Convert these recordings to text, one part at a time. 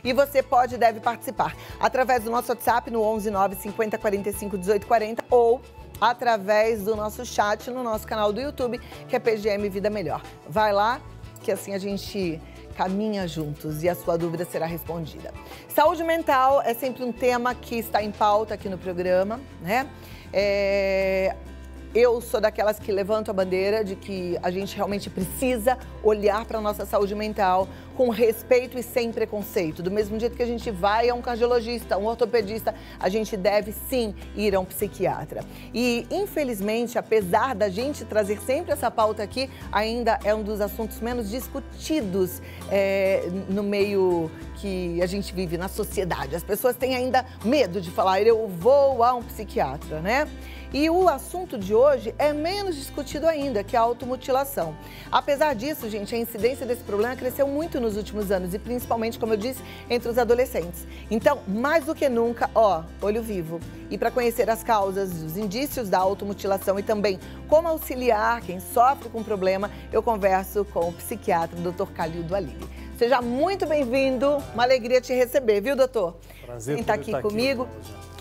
E você pode e deve participar através do nosso WhatsApp no 11 9 50 45 18 40 ou através do nosso chat no nosso canal do YouTube, que é PGM Vida Melhor. Vai lá, que assim a gente caminha juntos e a sua dúvida será respondida. Saúde mental é sempre um tema que está em pauta aqui no programa, né? Eu sou daquelas que levanto a bandeira de que a gente realmente precisa olhar para a nossa saúde mental com respeito e sem preconceito. Do mesmo jeito que a gente vai a um cardiologista, um ortopedista, a gente deve sim ir a um psiquiatra. E, infelizmente, apesar da gente trazer sempre essa pauta aqui, ainda é um dos assuntos menos discutidos no meio que a gente vive, na sociedade. As pessoas têm ainda medo de falar, eu vou a um psiquiatra, né? E o assunto de hoje é menos discutido ainda, que é a automutilação. Apesar disso, gente, a incidência desse problema cresceu muito nos últimos anos e principalmente, como eu disse, entre os adolescentes. Então, mais do que nunca, olho vivo. E para conhecer as causas, os indícios da automutilação e também como auxiliar quem sofre com o problema, eu converso com o psiquiatra, o Dr. Calildo Aligre. Seja muito bem-vindo, uma alegria te receber, viu, doutor? Prazer em estar aqui comigo.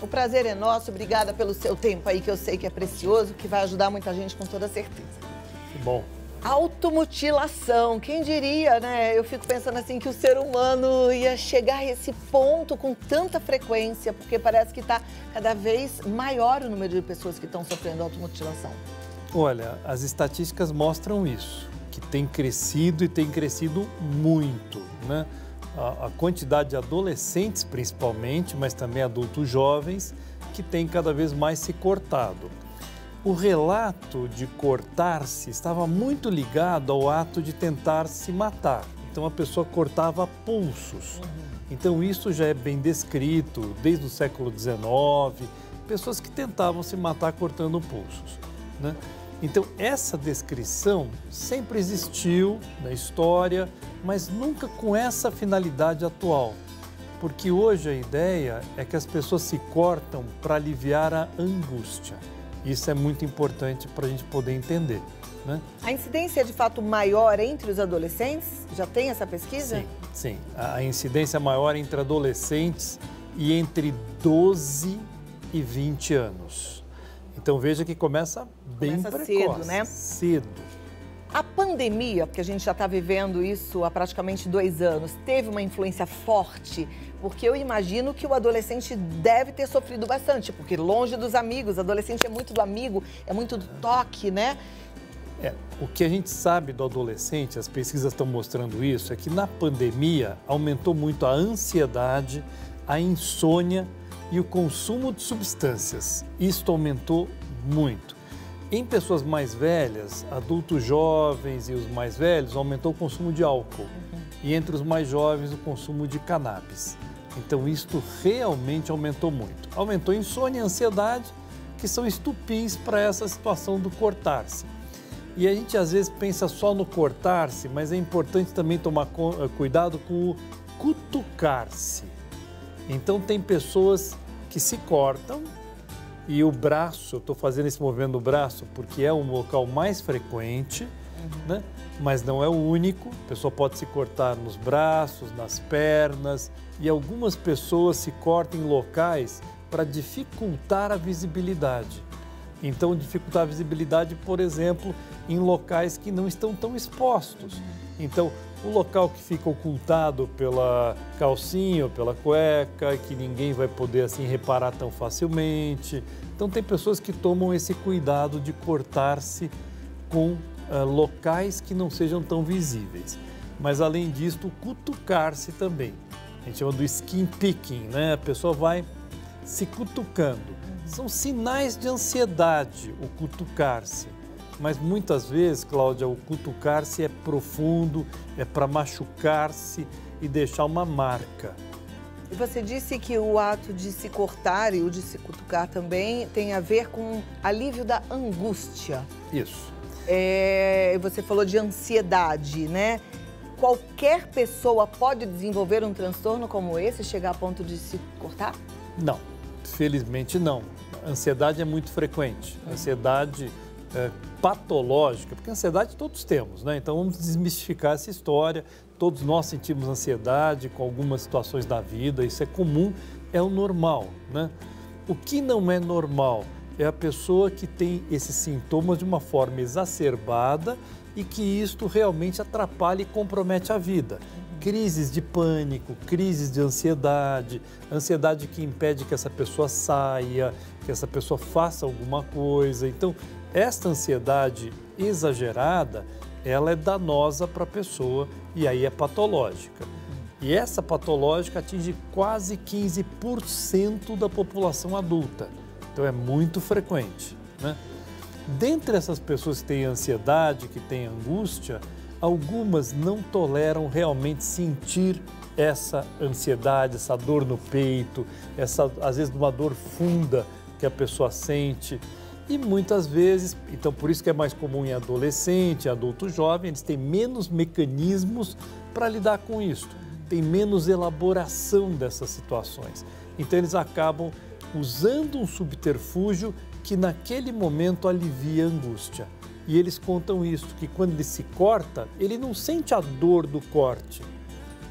O prazer é nosso, obrigada pelo seu tempo aí, que eu sei que é precioso, que vai ajudar muita gente com toda certeza. Que bom. Automutilação, quem diria, né? Eu fico pensando assim que o ser humano ia chegar a esse ponto com tanta frequência, porque parece que está cada vez maior o número de pessoas que estão sofrendo automutilação. Olha, as estatísticas mostram isso, que tem crescido e tem crescido muito, né? A quantidade de adolescentes, principalmente, mas também adultos jovens, que têm cada vez mais se cortado. O relato de cortar-se estava muito ligado ao ato de tentar se matar. Então, a pessoa cortava pulsos. Então, isso já é bem descrito desde o século XIX, pessoas que tentavam se matar cortando pulsos, né? Então, essa descrição sempre existiu na história, mas nunca com essa finalidade atual. Porque hoje a ideia é que as pessoas se cortam para aliviar a angústia. Isso é muito importante para a gente poder entender, né? A incidência é de fato maior entre os adolescentes? Já tem essa pesquisa? Sim, sim. A incidência é maior entre adolescentes e entre 12 e 20 anos. Então veja que começa bem precoce, cedo, né? Cedo. A pandemia, porque a gente já está vivendo isso há praticamente 2 anos, teve uma influência forte, porque eu imagino que o adolescente deve ter sofrido bastante, porque longe dos amigos, adolescente é muito do amigo, é muito do toque, né? O que a gente sabe do adolescente, as pesquisas estão mostrando isso, é que na pandemia aumentou muito a ansiedade, a insônia e o consumo de substâncias. Isto aumentou muito. Em pessoas mais velhas, adultos jovens e os mais velhos, aumentou o consumo de álcool. E entre os mais jovens, o consumo de cannabis. Então, isto realmente aumentou muito. Aumentou a insônia e a ansiedade, que são estupins para essa situação do cortar-se. E a gente, às vezes, pensa só no cortar-se, mas é importante também tomar cuidado com o cutucar-se. Então, tem pessoas que se cortam e o braço, eu estou fazendo esse movimento do braço porque é um local mais frequente, né? Mas não é o único. A pessoa pode se cortar nos braços, nas pernas e algumas pessoas se cortam em locais para dificultar a visibilidade. Então, dificultar a visibilidade, por exemplo, em locais que não estão tão expostos. Então, o local que fica ocultado pela calcinha ou pela cueca, que ninguém vai poder assim reparar tão facilmente. Então, tem pessoas que tomam esse cuidado de cortar-se com locais que não sejam tão visíveis. Mas, além disso, o cutucar-se também. A gente chama do skin picking, né? A pessoa vai se cutucando. São sinais de ansiedade, o cutucar-se. Mas muitas vezes, Cláudia, o cutucar-se é profundo, é para machucar-se e deixar uma marca. E você disse que o ato de se cortar e o de se cutucar também tem a ver com alívio da angústia. Isso. Você falou de ansiedade, né? Qualquer pessoa pode desenvolver um transtorno como esse, chegar a ponto de se cortar? Não, felizmente não. A ansiedade é muito frequente. A ansiedade patológica, porque ansiedade todos temos, né? Então vamos desmistificar essa história. Todos nós sentimos ansiedade com algumas situações da vida, isso é comum, é o normal, né? O que não é normal é a pessoa que tem esses sintomas de uma forma exacerbada e que isto realmente atrapalha e compromete a vida. Crises de pânico, crises de ansiedade, ansiedade que impede que essa pessoa saia, que essa pessoa faça alguma coisa. Então, esta ansiedade exagerada, ela é danosa para a pessoa e aí é patológica. E essa patológica atinge quase 15% da população adulta. Então, é muito frequente, né? Dentre essas pessoas que têm ansiedade, que têm angústia, algumas não toleram realmente sentir essa ansiedade, essa dor no peito, às vezes uma dor funda que a pessoa sente. E muitas vezes, então por isso que é mais comum em adolescente, adulto jovem, eles têm menos mecanismos para lidar com isso, tem menos elaboração dessas situações. Então eles acabam usando um subterfúgio que naquele momento alivia a angústia. E eles contam isso, que quando ele se corta, ele não sente a dor do corte.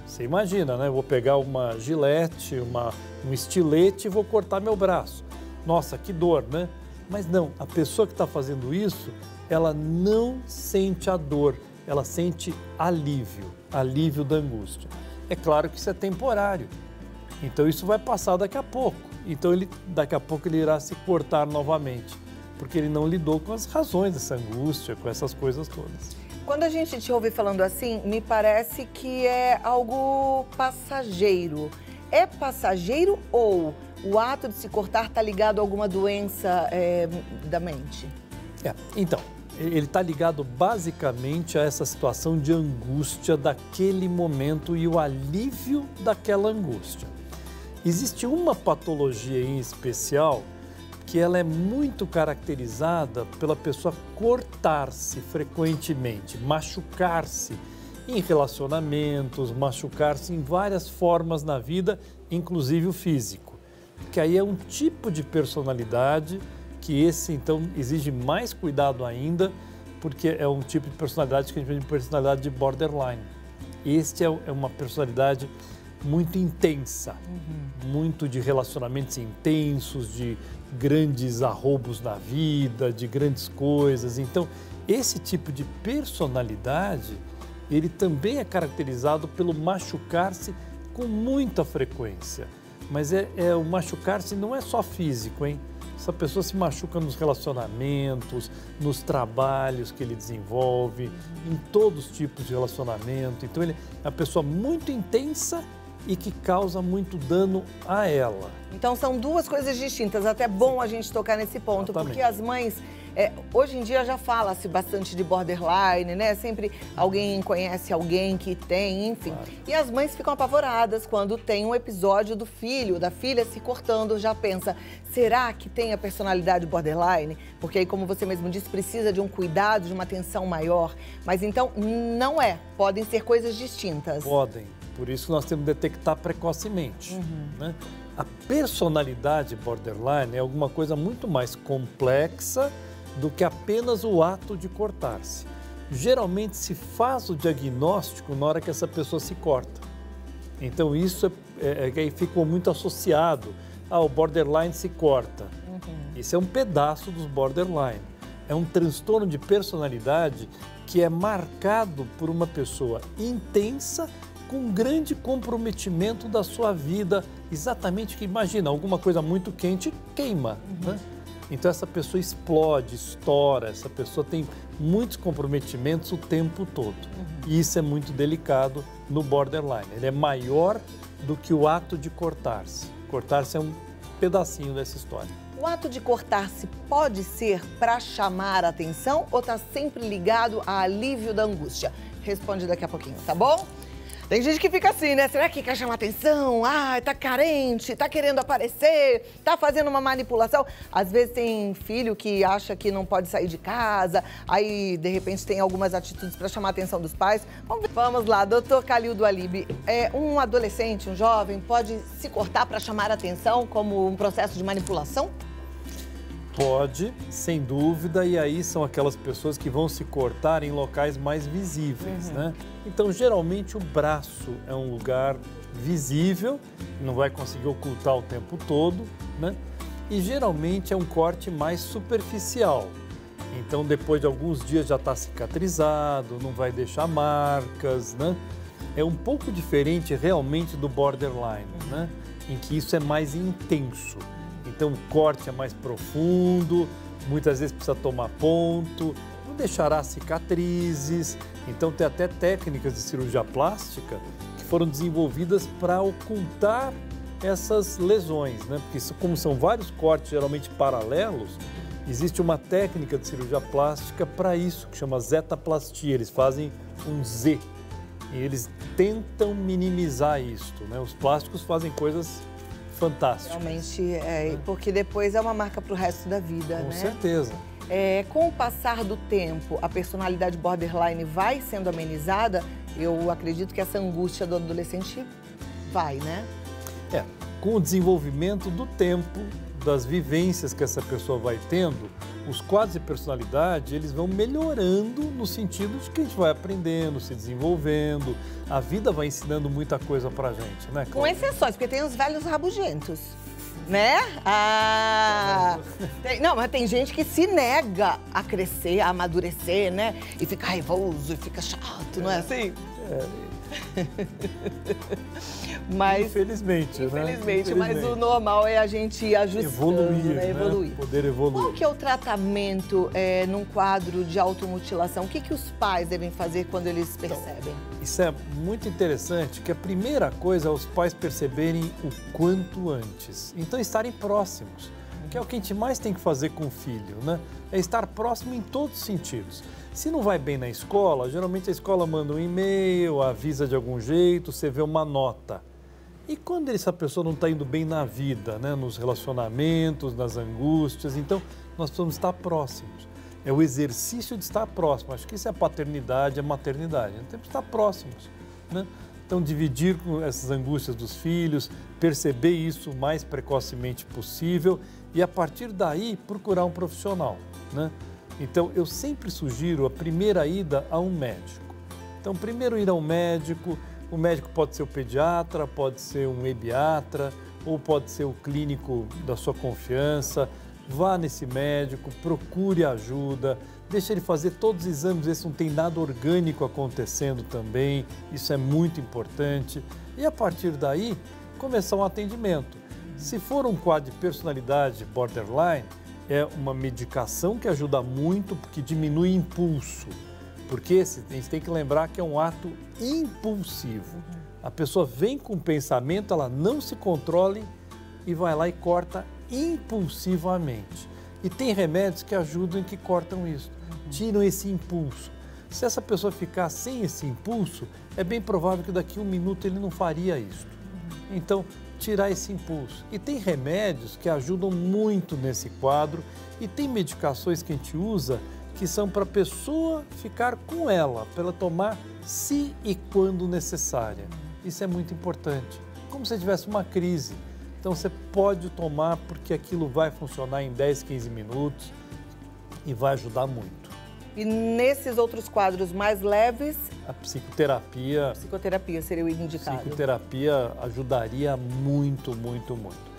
Você imagina, né? Eu vou pegar uma gilete, um estilete e vou cortar meu braço. Nossa, que dor, né? Mas não, a pessoa que está fazendo isso, ela não sente a dor, ela sente alívio da angústia. É claro que isso é temporário, então isso vai passar daqui a pouco. Então daqui a pouco ele irá se cortar novamente, porque ele não lidou com as razões dessa angústia, com essas coisas todas. Quando a gente te ouve falando assim, me parece que é algo passageiro. É passageiro ou o ato de se cortar está ligado a alguma doença da mente? Então, ele está ligado basicamente a essa situação de angústia daquele momento e o alívio daquela angústia. Existe uma patologia em especial que ela é muito caracterizada pela pessoa cortar-se frequentemente, machucar-se em relacionamentos, machucar-se em várias formas na vida, inclusive o físico. Que aí é um tipo de personalidade que esse, então, exige mais cuidado ainda, porque é um tipo de personalidade que a gente chama de personalidade de borderline. Este é uma personalidade muito intensa, muito de relacionamentos intensos, de grandes arroubos na vida, de grandes coisas. Então, esse tipo de personalidade, ele também é caracterizado pelo machucar-se com muita frequência. Mas o machucar-se não é só físico, hein? Essa pessoa se machuca nos relacionamentos, nos trabalhos que ele desenvolve, em todos os tipos de relacionamento. Então, ele é uma pessoa muito intensa e que causa muito dano a ela. Então, são duas coisas distintas. Até bom a gente tocar nesse ponto, Exatamente. Porque as mães... hoje em dia já fala-se bastante de borderline, né? Sempre alguém conhece alguém que tem, enfim. Claro. E as mães ficam apavoradas quando tem um episódio do filho, da filha se cortando, já pensa, será que tem a personalidade borderline? Porque aí, como você mesmo disse, precisa de um cuidado, de uma atenção maior. Mas então, não é. Podem ser coisas distintas. Podem. Por isso nós temos que detectar precocemente, né? A personalidade borderline é alguma coisa muito mais complexa do que apenas o ato de cortar-se. Geralmente se faz o diagnóstico na hora que essa pessoa se corta. Então isso aí ficou muito associado ao borderline se corta. Isso é um pedaço dos borderline. É um transtorno de personalidade que é marcado por uma pessoa intensa com grande comprometimento da sua vida. Exatamente que imagina, alguma coisa muito quente queima, né? Então essa pessoa explode, estoura, essa pessoa tem muitos comprometimentos o tempo todo. E isso é muito delicado no borderline. Ele é maior do que o ato de cortar-se. Cortar-se é um pedacinho dessa história. O ato de cortar-se pode ser para chamar a atenção ou está sempre ligado a alívio da angústia? Responde daqui a pouquinho, tá bom? Tem gente que fica assim, né? Será que quer chamar atenção? Ah, tá carente, tá querendo aparecer, tá fazendo uma manipulação. Às vezes tem filho que acha que não pode sair de casa, aí de repente tem algumas atitudes para chamar a atenção dos pais. Vamos lá, doutor Calildo Alibe. Um adolescente, um jovem, pode se cortar para chamar a atenção como um processo de manipulação? Pode, sem dúvida, e aí são aquelas pessoas que vão se cortar em locais mais visíveis, né? Então, geralmente, o braço é um lugar visível, não vai conseguir ocultar o tempo todo, né? E geralmente é um corte mais superficial. Então, depois de alguns dias já está cicatrizado, não vai deixar marcas, né? É um pouco diferente realmente do borderline, né? Em que isso é mais intenso. Então, o corte é mais profundo, muitas vezes precisa tomar ponto, não deixará cicatrizes. Então, tem até técnicas de cirurgia plástica que foram desenvolvidas para ocultar essas lesões, né? Porque como são vários cortes geralmente paralelos, existe uma técnica de cirurgia plástica para isso, que chama zetaplastia. Eles fazem um Z e eles tentam minimizar isto, né? Os plásticos fazem coisas fantásticas. Realmente, porque depois é uma marca para o resto da vida, né? Com certeza. Com o passar do tempo, a personalidade borderline vai sendo amenizada? Eu acredito que essa angústia do adolescente vai, né? Com o desenvolvimento do tempo, das vivências que essa pessoa vai tendo, os quadros de personalidade, eles vão melhorando no sentido de que a gente vai aprendendo, se desenvolvendo, a vida vai ensinando muita coisa pra gente, né? Com exceções, porque tem os velhos rabugentos, né? Mas tem gente que se nega a crescer, a amadurecer, né? E fica raivoso, e fica chato, não é assim? Mas, infelizmente, mas o normal é a gente ir ajustando, evoluir. Poder evoluir. Qual que é o tratamento num quadro de automutilação? O que os pais devem fazer quando eles percebem? Então, isso é muito interessante, que a primeira coisa é os pais perceberem o quanto antes. Então, estarem próximos, que é o que a gente mais tem que fazer com o filho, né? É estar próximo em todos os sentidos. Se não vai bem na escola, geralmente a escola manda um e-mail, avisa de algum jeito, você vê uma nota. E quando essa pessoa não está indo bem na vida, né? Nos relacionamentos, nas angústias, então nós precisamos estar próximos. É o exercício de estar próximo. Acho que isso é a paternidade, a maternidade. Nós temos que estar próximos, né? Então, dividir com essas angústias dos filhos, perceber isso o mais precocemente possível e, a partir daí, procurar um profissional, né? Então, eu sempre sugiro a primeira ida a um médico. Então, primeiro ir a um médico. O médico pode ser o pediatra, pode ser um ebiatra, ou pode ser o clínico da sua confiança. Vá nesse médico, procure ajuda, deixe ele fazer todos os exames, ver se não tem nada orgânico acontecendo também. Isso é muito importante. E, a partir daí, começar um atendimento. Se for um quadro de personalidade borderline, é uma medicação que ajuda muito, porque diminui impulso. Porque a gente tem que lembrar que é um ato impulsivo. A pessoa vem com o pensamento, ela não se controla e vai lá e corta impulsivamente. E tem remédios que ajudam e que cortam isso, tiram esse impulso. Se essa pessoa ficar sem esse impulso, é bem provável que daqui a um minuto ele não faria isso. Então, tirar esse impulso. E tem remédios que ajudam muito nesse quadro e tem medicações que a gente usa que são para a pessoa ficar com ela, para ela tomar se e quando necessária. Isso é muito importante. Como se tivesse uma crise. Então, você pode tomar porque aquilo vai funcionar em 10, 15 minutos e vai ajudar muito. E nesses outros quadros mais leves? A psicoterapia... A psicoterapia seria o indicado. A psicoterapia ajudaria muito, muito, muito.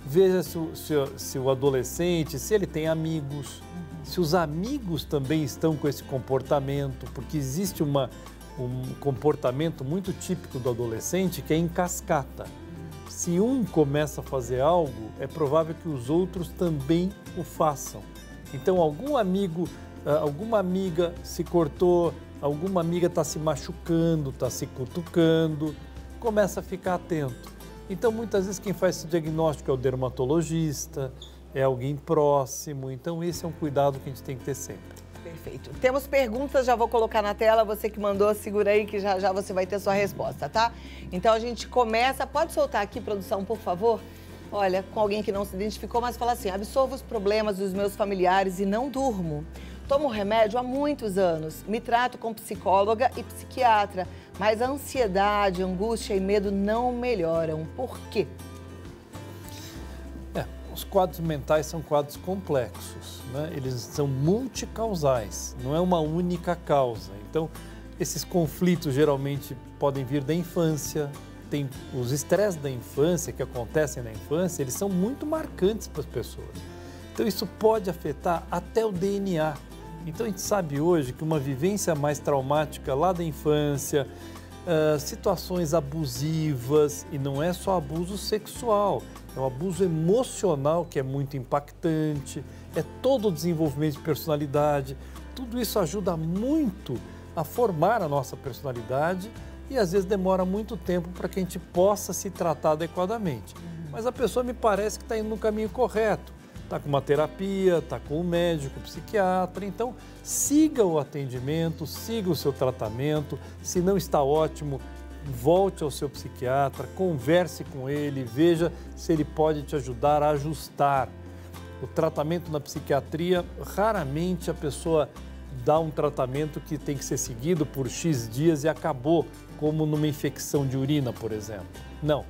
Veja se o adolescente, se ele tem amigos, se os amigos também estão com esse comportamento, porque existe um comportamento muito típico do adolescente que é em cascata. Se um começa a fazer algo, é provável que os outros também o façam. Então, algum amigo, alguma amiga se cortou, alguma amiga está se machucando, está se cutucando, começa a ficar atento. Então, muitas vezes, quem faz esse diagnóstico é o dermatologista, é alguém próximo. Então, esse é um cuidado que a gente tem que ter sempre. Perfeito. Temos perguntas, já vou colocar na tela. Você que mandou, segura aí que já você vai ter sua resposta, tá? Então, a gente começa. Pode soltar aqui, produção, por favor? Olha, com alguém que não se identificou, mas fala assim: absorvo os problemas dos meus familiares e não durmo. Tomo remédio há muitos anos, me trato com psicóloga e psiquiatra, mas a ansiedade, angústia e medo não melhoram. Por quê? Os quadros mentais são quadros complexos, né? Eles são multicausais, não é uma única causa. Então, esses conflitos geralmente podem vir da infância. Tem os estresses da infância, que acontecem na infância, eles são muito marcantes para as pessoas. Então, isso pode afetar até o DNA. Então, a gente sabe hoje que uma vivência mais traumática lá da infância, situações abusivas, e não é só abuso sexual, é um abuso emocional que é muito impactante, é todo o desenvolvimento de personalidade. Tudo isso ajuda muito a formar a nossa personalidade e às vezes demora muito tempo para que a gente possa se tratar adequadamente. Mas a pessoa me parece que está indo no caminho correto, está com uma terapia, está com um médico, psiquiatra, então siga o atendimento, siga o seu tratamento, se não está ótimo, volte ao seu psiquiatra, converse com ele, veja se ele pode te ajudar a ajustar. O tratamento na psiquiatria, raramente a pessoa dá um tratamento que tem que ser seguido por X dias e acabou, como numa infecção de urina, por exemplo. Não.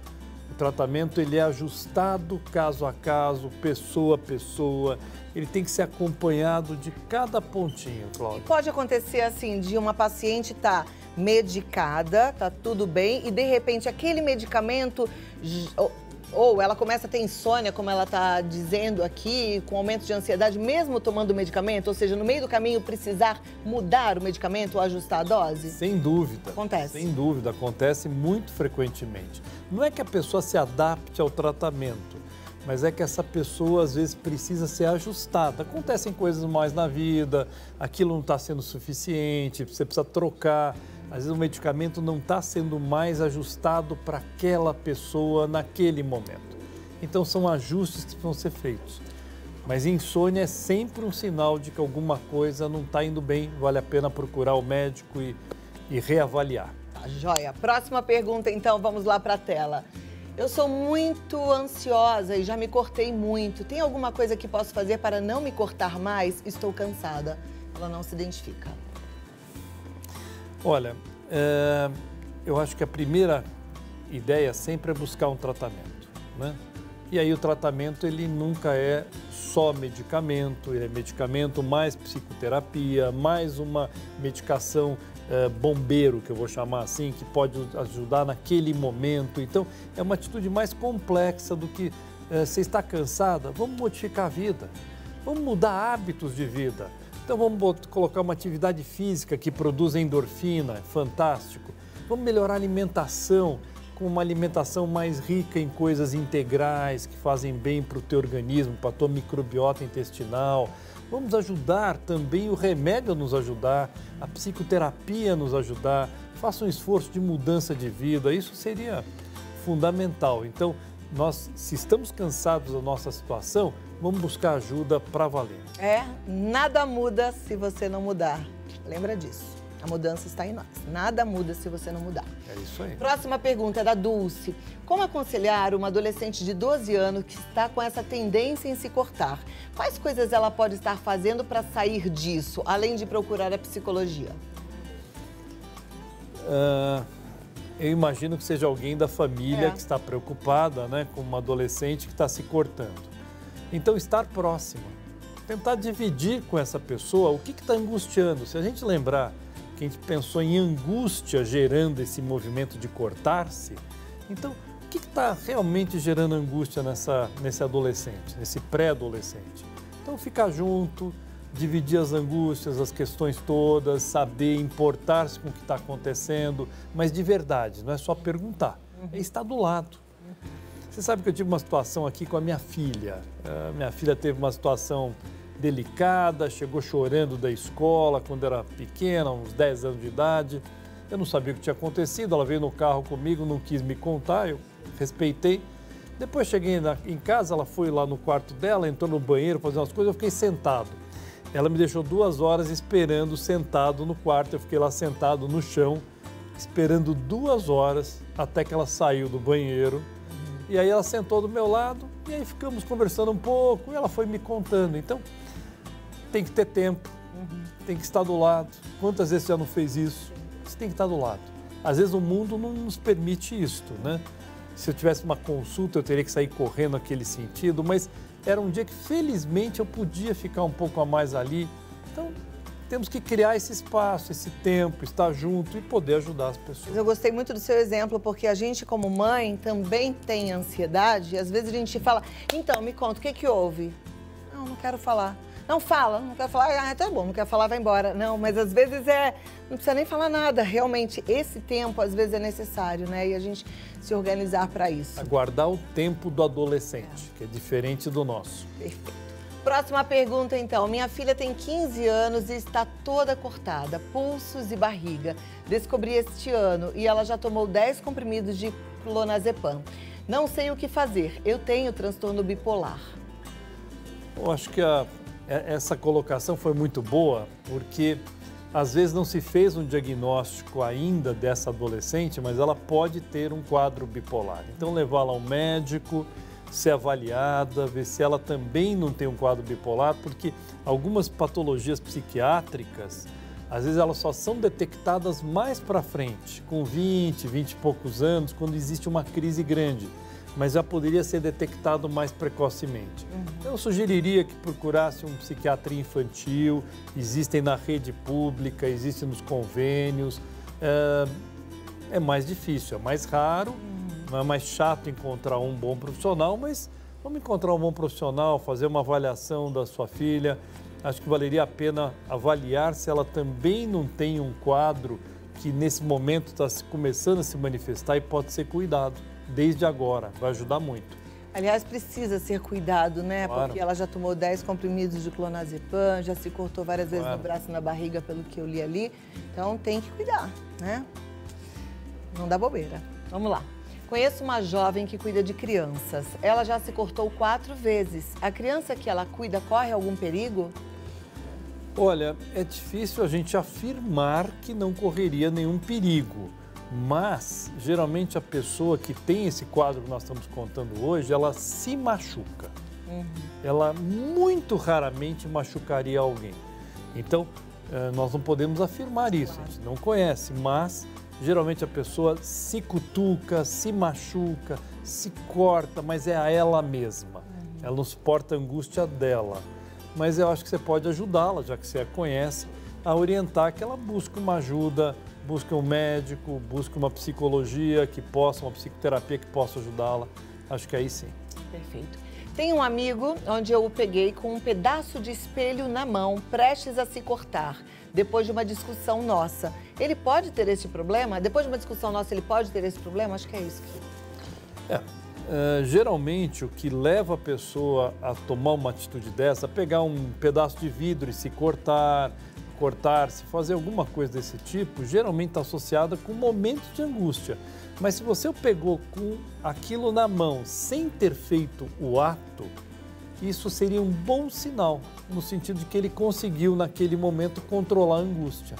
O tratamento ele é ajustado caso a caso, pessoa a pessoa. Ele tem que ser acompanhado de cada pontinho, Cláudia. E pode acontecer assim, de uma paciente estar medicada, tá tudo bem, e de repente aquele medicamento, ou ela começa a ter insônia, como ela está dizendo aqui, com aumento de ansiedade, mesmo tomando o medicamento, ou seja, no meio do caminho precisar mudar o medicamento ou ajustar a dose? Sem dúvida. Acontece. Sem dúvida, acontece muito frequentemente. Não é que a pessoa se adapte ao tratamento, mas é que essa pessoa às vezes precisa ser ajustada. Acontecem coisas mais na vida, aquilo não está sendo suficiente, você precisa trocar. Às vezes o medicamento não está sendo mais ajustado para aquela pessoa naquele momento. Então são ajustes que precisam ser feitos. Mas insônia é sempre um sinal de que alguma coisa não está indo bem, vale a pena procurar o médico e reavaliar. Tá, joia. Próxima pergunta então, vamos lá para a tela. Eu sou muito ansiosa e já me cortei muito. Tem alguma coisa que posso fazer para não me cortar mais? Estou cansada. Ela não se identifica. Olha, eu acho que a primeira ideia sempre é buscar um tratamento, né? E aí o tratamento ele nunca é só medicamento, ele é medicamento mais psicoterapia, mais uma medicação bombeiro, que eu vou chamar assim, que pode ajudar naquele momento. Então, é uma atitude mais complexa do que você está cansada, vamos modificar a vida, vamos mudar hábitos de vida. Então vamos colocar uma atividade física que produz endorfina, fantástico. Vamos melhorar a alimentação, com uma alimentação mais rica em coisas integrais, que fazem bem para o teu organismo, para a tua microbiota intestinal. Vamos ajudar também o remédio a nos ajudar, a psicoterapia a nos ajudar. Faça um esforço de mudança de vida, isso seria fundamental. Então, nós, se estamos cansados da nossa situação, vamos buscar ajuda para valer. Nada muda se você não mudar. Lembra disso. A mudança está em nós. Nada muda se você não mudar. É isso aí. Próxima pergunta é da Dulce. Como aconselhar uma adolescente de 12 anos que está com essa tendência em se cortar? Quais coisas ela pode estar fazendo para sair disso, além de procurar a psicologia? Eu imagino que seja alguém da família que está preocupada, né, com uma adolescente que está se cortando. Então, estar próxima, tentar dividir com essa pessoa o que está angustiando. Se a gente lembrar que a gente pensou em angústia gerando esse movimento de cortar-se, então, o que está realmente gerando angústia nesse adolescente, nesse pré-adolescente? Então, ficar junto, dividir as angústias, as questões todas, saber importar-se com o que está acontecendo, mas de verdade, não é só perguntar, é estar do lado. Você sabe que eu tive uma situação aqui com a minha filha. Minha filha teve uma situação delicada, chegou chorando da escola quando era pequena, uns 10 anos de idade. Eu não sabia o que tinha acontecido, ela veio no carro comigo, não quis me contar, eu respeitei. Depois cheguei em casa, ela foi lá no quarto dela, entrou no banheiro, fazer umas coisas, eu fiquei sentado. Ela me deixou 2 horas esperando, sentado no quarto, eu fiquei lá sentado no chão, esperando 2 horas até que ela saiu do banheiro. E aí ela sentou do meu lado e aí ficamos conversando um pouco e ela foi me contando. Então, tem que ter tempo, tem que estar do lado. Quantas vezes você já não fez isso? Você tem que estar do lado. Às vezes o mundo não nos permite isto, né? Se eu tivesse uma consulta, eu teria que sair correndo naquele sentido, mas era um dia que, felizmente, eu podia ficar um pouco a mais ali. Então, temos que criar esse espaço, esse tempo, estar junto e poder ajudar as pessoas. Eu gostei muito do seu exemplo, porque a gente, como mãe, também tem ansiedade. E às vezes a gente fala, então, me conta, o que que houve? Não quero falar. Não fala, não quero falar. Tá bom, não quer falar, vai embora. Não, mas às vezes não precisa nem falar nada. Realmente, esse tempo, às vezes, é necessário, né? E a gente se organizar para isso. Aguardar o tempo do adolescente, que é diferente do nosso. Perfeito. Próxima pergunta, então. Minha filha tem 15 anos e está toda cortada, pulsos e barriga. Descobri este ano e ela já tomou 10 comprimidos de clonazepam. Não sei o que fazer. Eu tenho transtorno bipolar. Eu acho que essa colocação foi muito boa, porque às vezes não se fez um diagnóstico ainda dessa adolescente, mas ela pode ter um quadro bipolar. Então, levá-la ao médico, ser avaliada, ver se ela também não tem um quadro bipolar, porque algumas patologias psiquiátricas, às vezes elas só são detectadas mais para frente, com 20 e poucos anos, quando existe uma crise grande, mas já poderia ser detectado mais precocemente. Então, eu sugeriria que procurasse um psiquiatria infantil, existem na rede pública, existem nos convênios, é mais difícil, é mais raro, não é mais chato encontrar um bom profissional, mas vamos encontrar um bom profissional, fazer uma avaliação da sua filha. Acho que valeria a pena avaliar se ela também não tem um quadro que nesse momento está começando a se manifestar e pode ser cuidado desde agora, vai ajudar muito. Aliás, precisa ser cuidado, né? Claro. Porque ela já tomou 10 comprimidos de clonazepam, já se cortou várias vezes no braço e na barriga, pelo que eu li ali. Então, tem que cuidar, né? Não dá bobeira. Vamos lá. Conheço uma jovem que cuida de crianças. Ela já se cortou 4 vezes. A criança que ela cuida corre algum perigo? Olha, é difícil a gente afirmar que não correria nenhum perigo, mas geralmente a pessoa que tem esse quadro que nós estamos contando hoje, ela se machuca. Ela muito raramente machucaria alguém. Então, nós não podemos afirmar isso, a gente não conhece, mas geralmente a pessoa se cutuca, se machuca, se corta, mas é a ela mesma. Ela não suporta a angústia dela. Mas eu acho que você pode ajudá-la, já que você a conhece, a orientar que ela busque uma ajuda, busque um médico, busque uma psicologia que possa, uma psicoterapia que possa ajudá-la. Acho que aí sim. Perfeito. Tem um amigo onde eu o peguei com um pedaço de espelho na mão, prestes a se cortar, depois de uma discussão nossa. Ele pode ter esse problema? Depois de uma discussão nossa, ele pode ter esse problema? Acho que é isso. Geralmente, o que leva a pessoa a tomar uma atitude dessa, pegar um pedaço de vidro e se cortar-se, fazer alguma coisa desse tipo, geralmente está associada com momentos de angústia. Mas se você o pegou com aquilo na mão sem ter feito o ato, isso seria um bom sinal, no sentido de que ele conseguiu, naquele momento, controlar a angústia.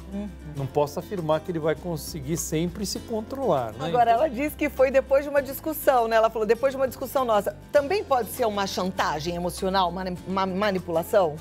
Não posso afirmar que ele vai conseguir sempre se controlar, né? Agora, ela disse que foi depois de uma discussão, né? Ela falou, depois de uma discussão nossa. Também pode ser uma chantagem emocional, uma manipulação?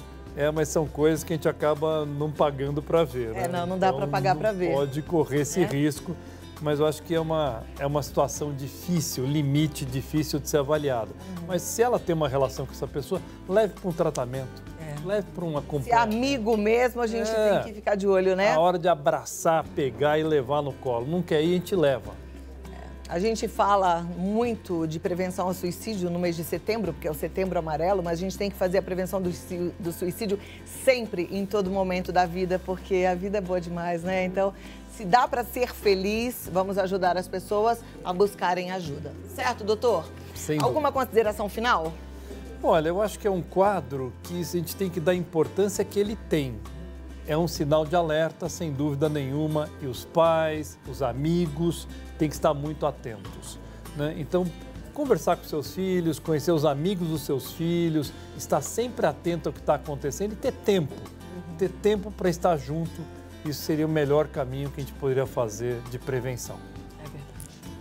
Mas são coisas que a gente acaba não pagando para ver, né? Não dá para pagar para ver. Pode correr esse risco, mas eu acho que é uma situação difícil, limite difícil de ser avaliado. Mas se ela tem uma relação com essa pessoa, leve para um tratamento, leve para um acompanhamento. Se é amigo mesmo, a gente tem que ficar de olho, né? A hora de abraçar, pegar e levar no colo. Não quer ir, a gente leva. A gente fala muito de prevenção ao suicídio no mês de setembro, porque é o Setembro Amarelo, mas a gente tem que fazer a prevenção do suicídio sempre, em todo momento da vida, porque a vida é boa demais, né? Então, se dá para ser feliz, vamos ajudar as pessoas a buscarem ajuda. Certo, doutor? Sem Alguma consideração final? Olha, eu acho que é um quadro que a gente tem que dar importância que ele tem. É um sinal de alerta, sem dúvida nenhuma, e os pais, os amigos têm que estar muito atentos, né? Então, conversar com seus filhos, conhecer os amigos dos seus filhos, estar sempre atento ao que está acontecendo e ter tempo para estar junto. Isso seria o melhor caminho que a gente poderia fazer de prevenção. É verdade.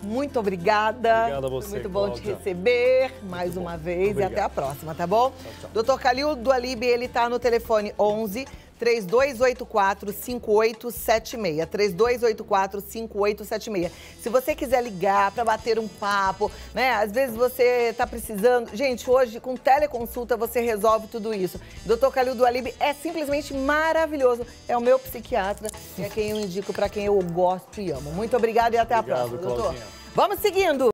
Muito obrigada. Obrigado a você, Foi muito bom Cláudia. te receber mais uma vez. Obrigado. E até a próxima, tá bom? Tchau, tchau. Doutor Calil Dualib, ele está no telefone 11 3284-5876. 3284-5876. Se você quiser ligar para bater um papo, né? Às vezes você está precisando... Gente, hoje com teleconsulta você resolve tudo isso. Dr. Calil Dualib é simplesmente maravilhoso. É o meu psiquiatra, é quem eu indico para quem eu gosto e amo. Muito obrigada e até a próxima, doutor. Claudinha. Vamos seguindo.